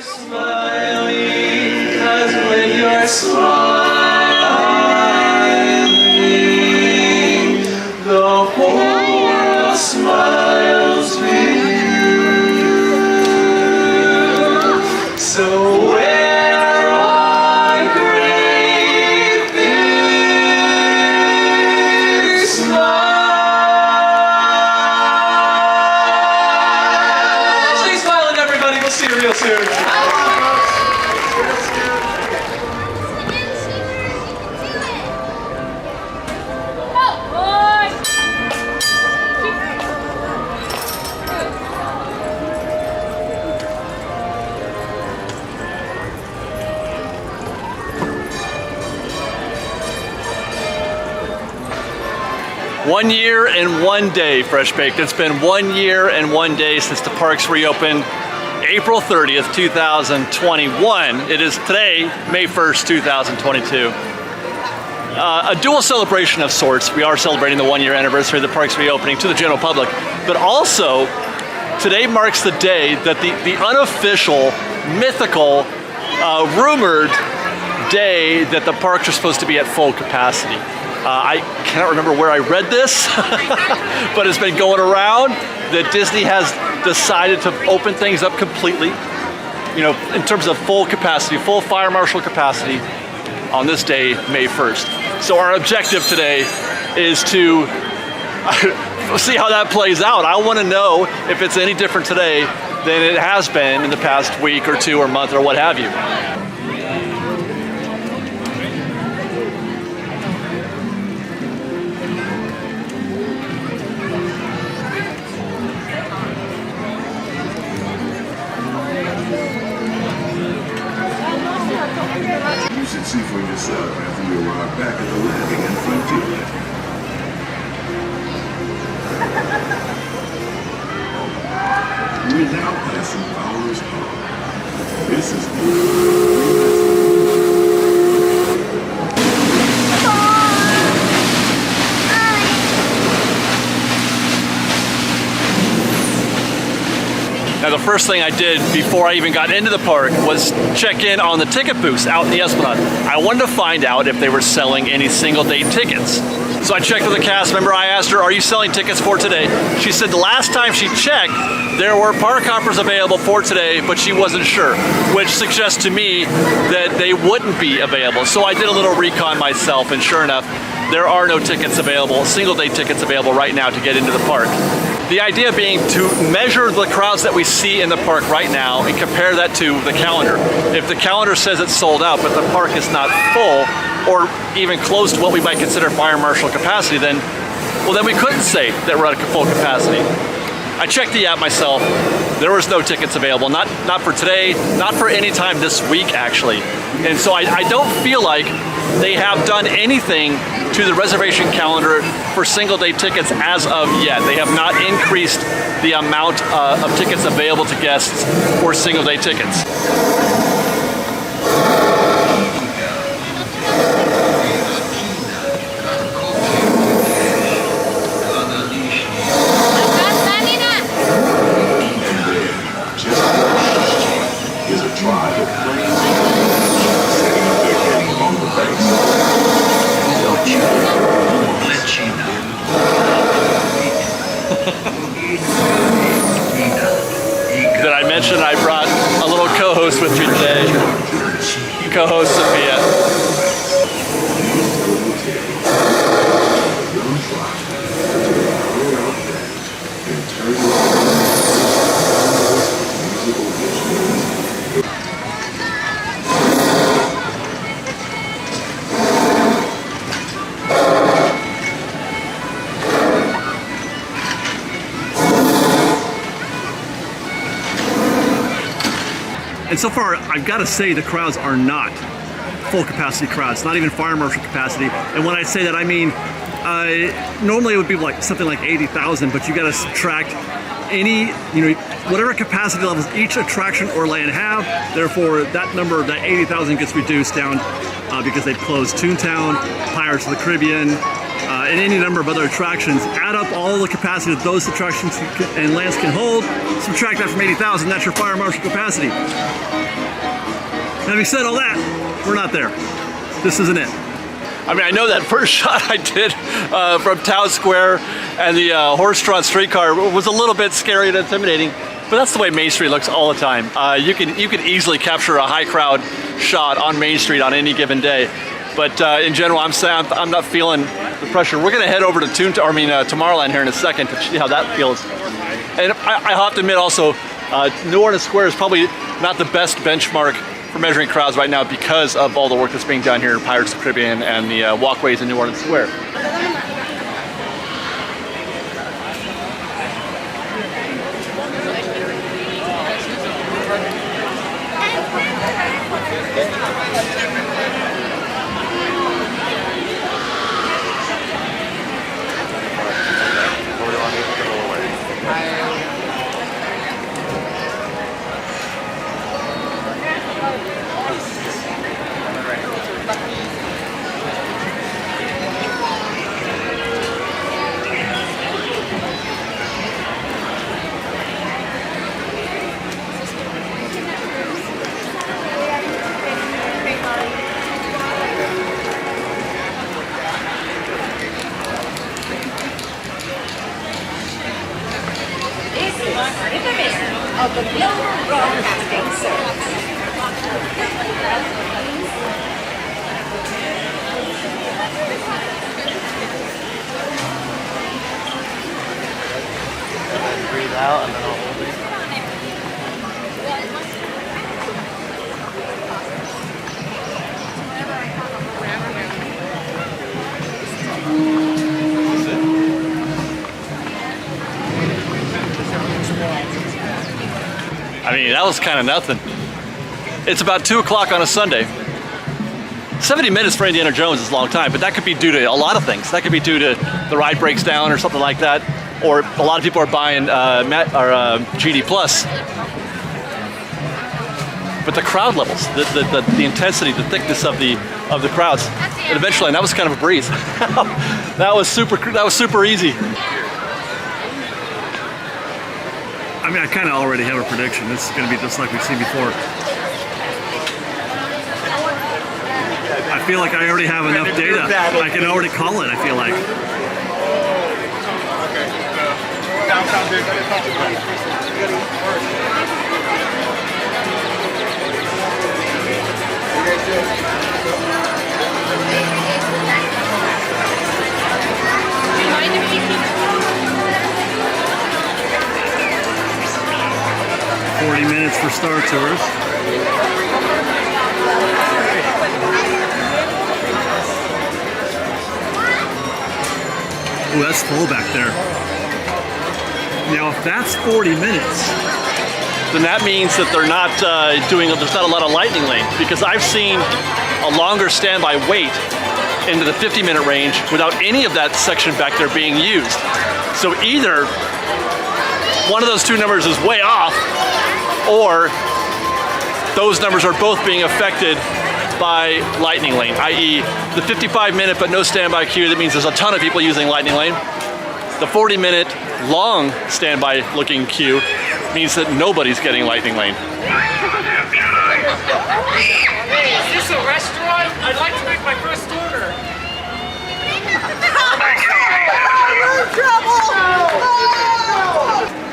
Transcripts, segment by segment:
Smiling, 'cause when you're smiling, the whole world smiles with you. So wear on great big smile. Stay smiling, everybody. We'll see you real soon. One year and 1 day, Fresh Baked. It's been 1 year and 1 day since the parks reopened, April 30th, 2021. It is today, May 1st, 2022. A dual celebration of sorts. We are celebrating the 1 year anniversary of the parks reopening to the general public, but also today marks the day that the unofficial, mythical, rumored day that the parks are supposed to be at full capacity. I cannot remember where I read this, but it's been going around that Disney has decided to open things up completely, you know, in terms of full capacity, full fire marshal capacity on this day, May 1st. So our objective today is to see how that plays out. I want to know if it's any different today than it has been in the past week or two or month or what have you. You should see for yourself after you arrive back at the landing in Fantasyland. We're now passing Powers Hall. This is Now the first thing I did before I even got into the park was check in on the ticket booths out in the Esplanade. I wanted to find out if they were selling any single day tickets. So I checked with the cast member. I asked her, are you selling tickets for today? She said the last time she checked, there were park hoppers available for today, but she wasn't sure, which suggests to me that they wouldn't be available. So I did a little recon myself, and sure enough, there are no tickets available, single day tickets available right now to get into the park. The idea being to measure the crowds that we see in the park right now and compare that to the calendar. If the calendar says it's sold out, but the park is not full, or even close to what we might consider fire marshal capacity, then we couldn't say that we're at full capacity. I checked the app myself. There was no tickets available, not for today, not for any time this week actually. And so I don't feel like they have done anything to the reservation calendar for single day tickets as of yet. They have not increased the amount of tickets available to guests for single day tickets. Did I mention I brought a little co-host with me today? Co-host Sophia. And so far, I've got to say the crowds are not full capacity crowds, not even fire marshal capacity. And when I say that, I mean, normally it would be like something like 80,000, but you got to subtract any, whatever capacity levels each attraction or land have. Therefore, that number, that 80,000 gets reduced down because they've closed Toontown, Pirates of the Caribbean, and any number of other attractions. Add up all the capacity that those attractions and lands can hold, subtract that from 80,000, that's your fire marshal capacity. Having said all that, we're not there. This isn't it. I mean, I know that first shot I did from Town Square and the horse-drawn streetcar was a little bit scary and intimidating, but that's the way Main Street looks all the time. You can easily capture a high crowd shot on Main Street on any given day, but in general, I'm not feeling the pressure. We're gonna head over to Tomorrowland here in a second to see how that feels. And I have to admit also, New Orleans Square is probably not the best benchmark for measuring crowds right now because of all the work that's being done here in Pirates of the Caribbean and the walkways in New Orleans Square. Of the Global Broadcasting Service. Breathe out and then I'll hold it. I mean, that was kind of nothing. It's about 2 o'clock on a Sunday. 70 minutes for Indiana Jones is a long time, but that could be due to a lot of things. That could be due to the ride breaks down or something like that, or a lot of people are buying GD Plus. But the crowd levels, the intensity, the thickness of the crowds, and eventually, and that was kind of a breeze. That was super easy. I mean, I kind of already have a prediction. This is going to be just like we've seen before. I feel like I already have enough data. I can already call it, I feel like. $40 for Star Tours. Oh, that's full back there. Now, if that's 40 minutes, then that means that they're not there's not a lot of lightning lane, because I've seen a longer standby wait into the 50-minute range without any of that section back there being used. So either one of those two numbers is way off, or those numbers are both being affected by lightning lane, i.e. the 55-minute but no standby queue. That means there's a ton of people using lightning lane. The 40-minute long standby looking queue means that nobody's getting lightning lane. Hey, is this a restaurant? I'd like to make my first order.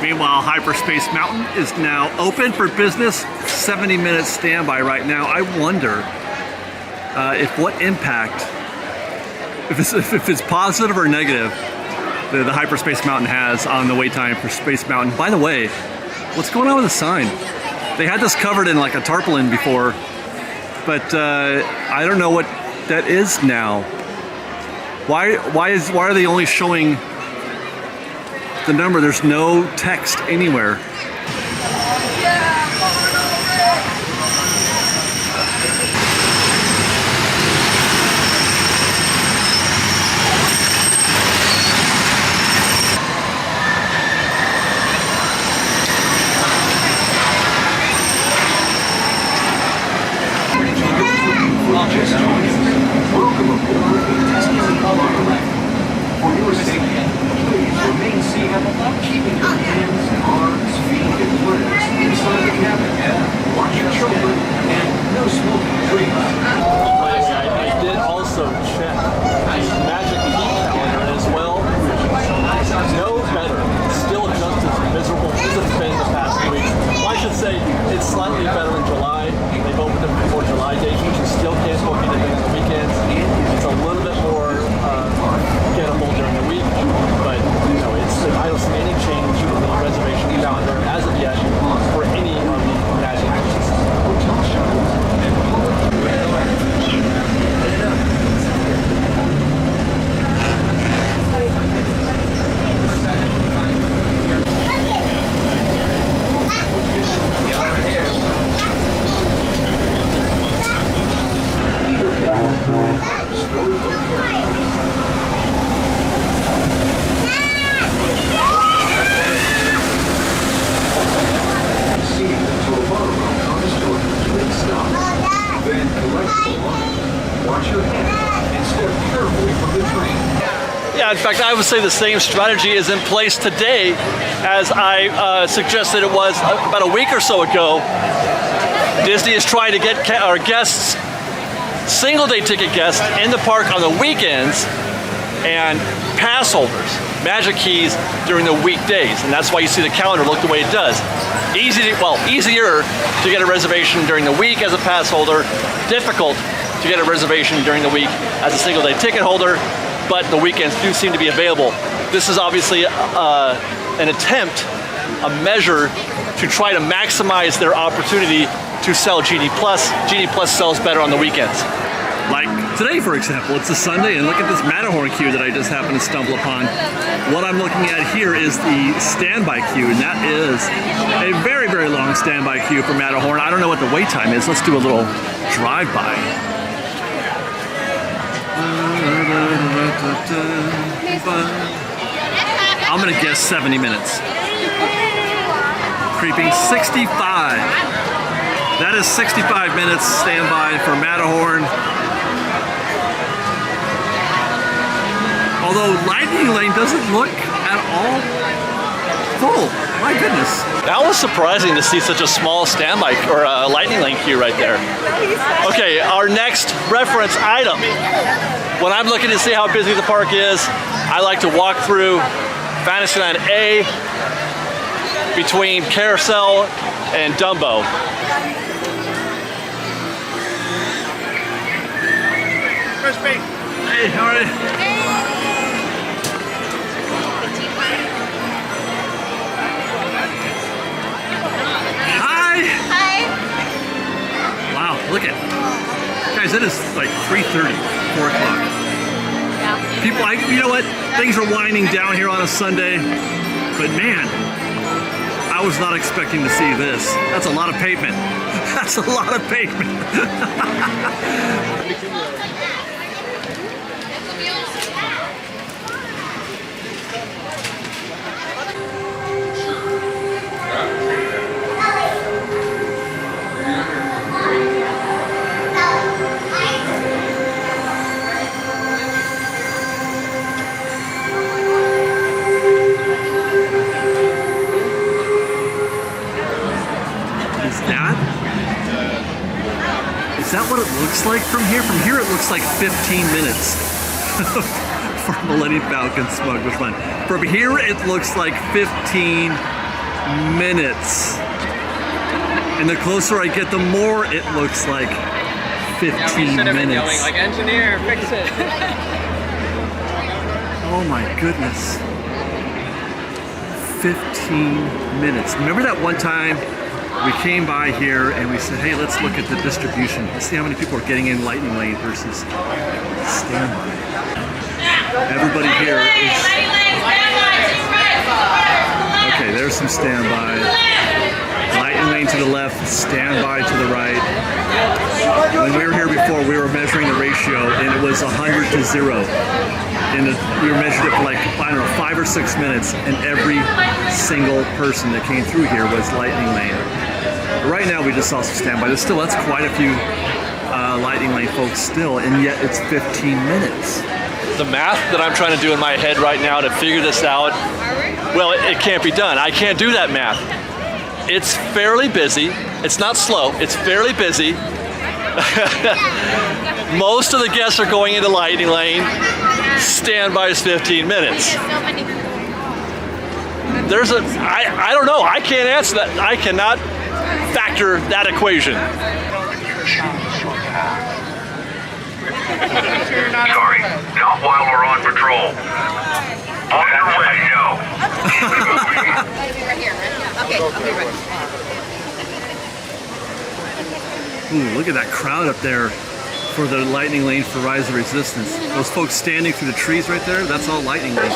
Meanwhile, Hyperspace Mountain is now open for business. 70-minute standby right now. I wonder if what impact, if it's positive or negative, the Hyperspace Mountain has on the wait time for Space Mountain. By the way, what's going on with the sign? They had this covered in like a tarpaulin before, but I don't know what that is now. Why are they only showing the number? There's no text anywhere. Welcome aboard Disneyland. For your safety, please remain seated, keeping your hands, arms, feet, see any change in the reservation calendar as of yet for any of the Magic Mountains. Yeah, in fact, I would say the same strategy is in place today as I suggested it was about a week or so ago. Disney is trying to get our guests, single-day ticket guests, in the park on the weekends and pass holders, Magic keys during the weekdays. And that's why you see the calendar look the way it does. Easier to get a reservation during the week as a pass holder, difficult to get a reservation during the week as a single-day ticket holder, but the weekends do seem to be available. This is obviously an attempt, a measure to try to maximize their opportunity to sell GD+. GD+ sells better on the weekends. Like today, for example, it's a Sunday, and look at this Matterhorn queue that I just happened to stumble upon. What I'm looking at here is the standby queue, and that is a very, very long standby queue for Matterhorn. I don't know what the wait time is. Let's do a little drive-by. I'm gonna guess 70 minutes. Creeping 65. That is 65 minutes standby for Matterhorn. Although Lightning Lane doesn't look at all full. My goodness. That was surprising to see such a small standby or Lightning Lane queue right there. Okay, our next reference item. When I'm looking to see how busy the park is, I like to walk through Fantasyland A between Carousel and Dumbo. Hey, how are you? Wow, look at, guys, it is like 3:30, 4 o'clock. Yeah. People, you know what? Things are winding down here on a Sunday, but man, I was not expecting to see this. That's a lot of pavement. That's a lot of pavement. Is that what it looks like from here? From here it looks like 15 minutes for Millennium Falcon Smuggler's Run. From here it looks like 15 minutes. And the closer I get, the more it looks like 15 minutes. Like, engineer, fix it. Oh my goodness. 15 minutes. Remember that one time we came by here and we said, hey, let's look at the distribution. Let's see how many people are getting in Lightning Lane versus standby. Everybody here is... Okay, there's some standby. Lightning Lane to the left, standby to the right. When we were here before, we were measuring the ratio and it was 100 to 0. And we measured it for like, I don't know, 5 or 6 minutes, and every single person that came through here was Lightning Lane. Right now we just saw some standby. That's quite a few Lightning Lane folks still, and yet it's 15 minutes. The math that I'm trying to do in my head right now to figure this out, well, it can't be done. I can't do that math. It's fairly busy. It's not slow. It's fairly busy. Most of the guests are going into Lightning Lane. Standby is 15 minutes. I don't know. I can't answer that. I cannot factor that equation. Sorry, not while we're on patrol. On your way, Joe. I'll be right here, right? Okay, I'll be right. Ooh, look at that crowd up there for the lightning lane for Rise of Resistance. Those folks standing through the trees right there, that's all lightning lane.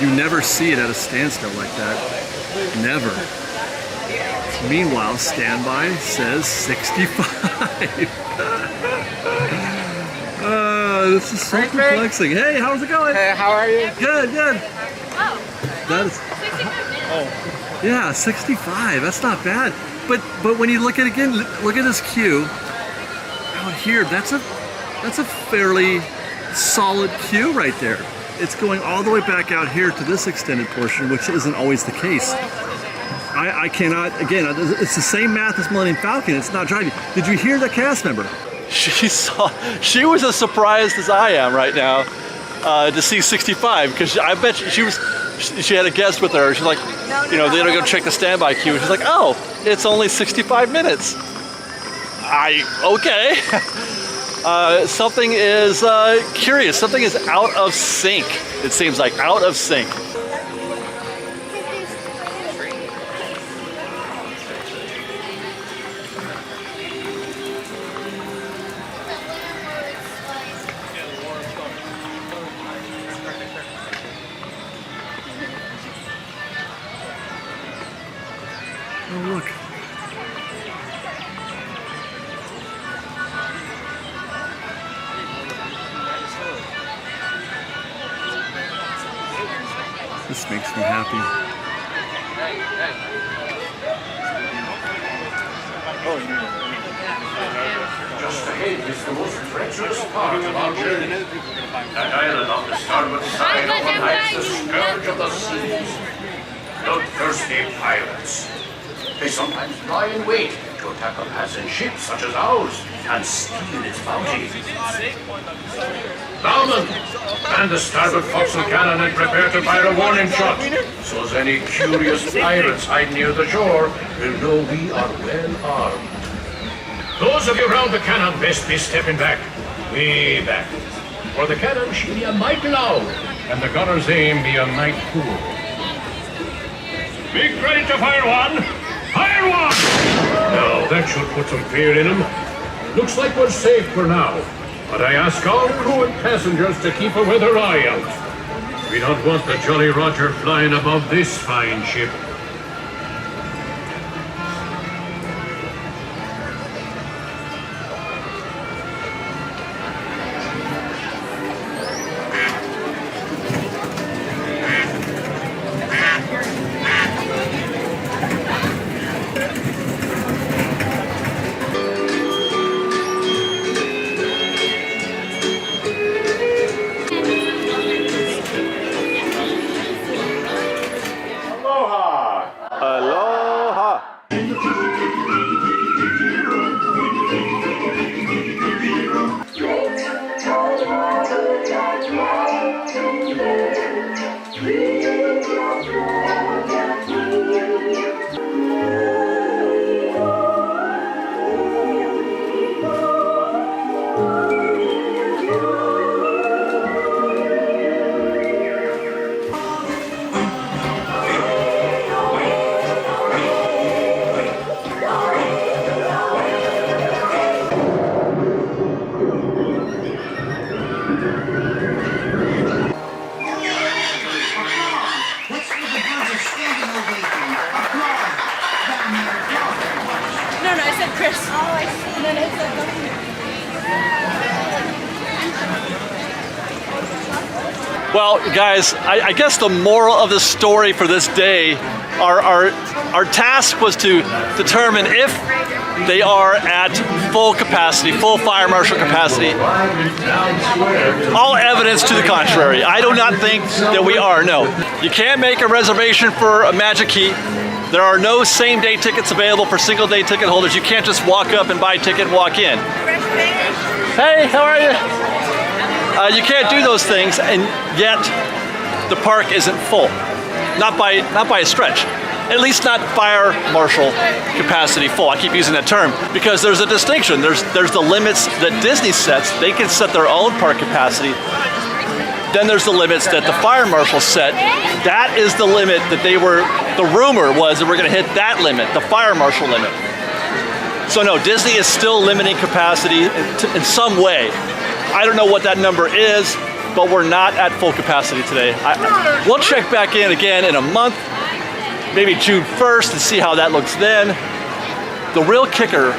You never see it at a standstill like that. Never. Meanwhile, standby says 65. This is so perplexing. Hey, how's it going? Hey, how are you? Good, good. Oh, That is, 65 minutes. yeah, 65. That's not bad. But when you look at it again, look at this queue out here. That's a fairly solid queue right there. It's going all the way back out here to this extended portion, which isn't always the case. I cannot, again, it's the same math as Millennium Falcon. It's not driving. Did you hear the cast member? She was as surprised as I am right now to see 65, because I bet she had a guest with her. She's like, you know, they're gonna go check the standby queue. She's like, oh, it's only 65 minutes. Okay. Something is curious. Something is out of sync. It seems like out of sync. Oh, look. This makes me happy. Just ahead is the most treacherous part of our journey. That island on the starboard side hides the scourge of the seas. Bloodthirsty pirates. They sometimes lie in wait to attack a passing ship such as ours and steal its bounty. Bowman, man the starboard forecastle cannon and prepare to fire a warning shot, so as any curious pirates hide near the shore will know we are well armed. Those of you round the cannon best be stepping back, way back, for the cannon should be a mite loud and the gunner's aim be a mite cool. Be ready to fire one! Fire one! Now that should put some fear in them. Looks like we're safe for now, but I ask all crew and passengers to keep a weather eye out. We don't want the Jolly Roger flying above this fine ship. Well, guys, I guess the moral of the story for this day, our task was to determine if they are at full capacity, full fire marshal capacity. All evidence to the contrary. I do not think that we are, no. You can't make a reservation for a Magic Key. There are no same-day tickets available for single-day ticket holders. You can't just walk up and buy a ticket and walk in. Hey, how are you? You can't do those things, and yet the park isn't full. Not by a stretch. At least not fire marshal capacity full. I keep using that term because there's a distinction. There's the limits that Disney sets. They can set their own park capacity. Then there's the limits that the fire marshal set. That is the limit that the rumor was that we're gonna hit that limit, the fire marshal limit. So no, Disney is still limiting capacity in some way. I don't know what that number is, but we're not at full capacity today. We'll check back in again in a month, maybe June 1st, and see how that looks then. The real kicker,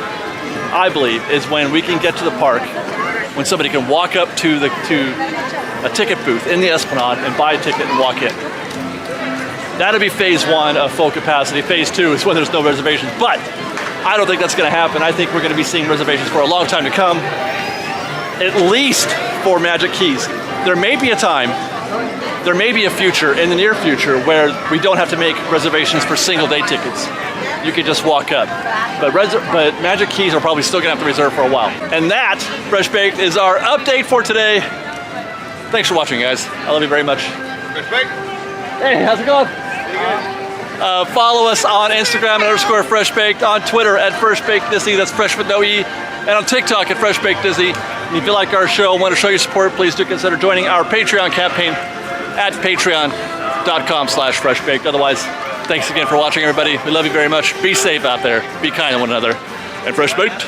I believe, is when we can get to the park, when somebody can walk up to a ticket booth in the Esplanade and buy a ticket and walk in. That'll be phase 1 of full capacity. Phase 2 is when there's no reservations, but I don't think that's gonna happen. I think we're gonna be seeing reservations for a long time to come, at least for Magic Keys. There may be a time, there may be a future in the near future where we don't have to make reservations for single day tickets. You can just walk up. But Magic Keys are probably still gonna have to reserve for a while. And that, Fresh Baked, is our update for today. Thanks for watching, guys. I love you very much. Fresh Baked. Hey, how's it going? Follow us on Instagram _ Fresh Baked, on Twitter at Fresh Baked Disney, that's Fresh with no E, and on TikTok at Fresh Baked Disney. And if you like our show and want to show your support, please do consider joining our Patreon campaign at patreon.com/freshbaked. Otherwise, thanks again for watching, everybody. We love you very much. Be safe out there. Be kind to one another. And Fresh Baked.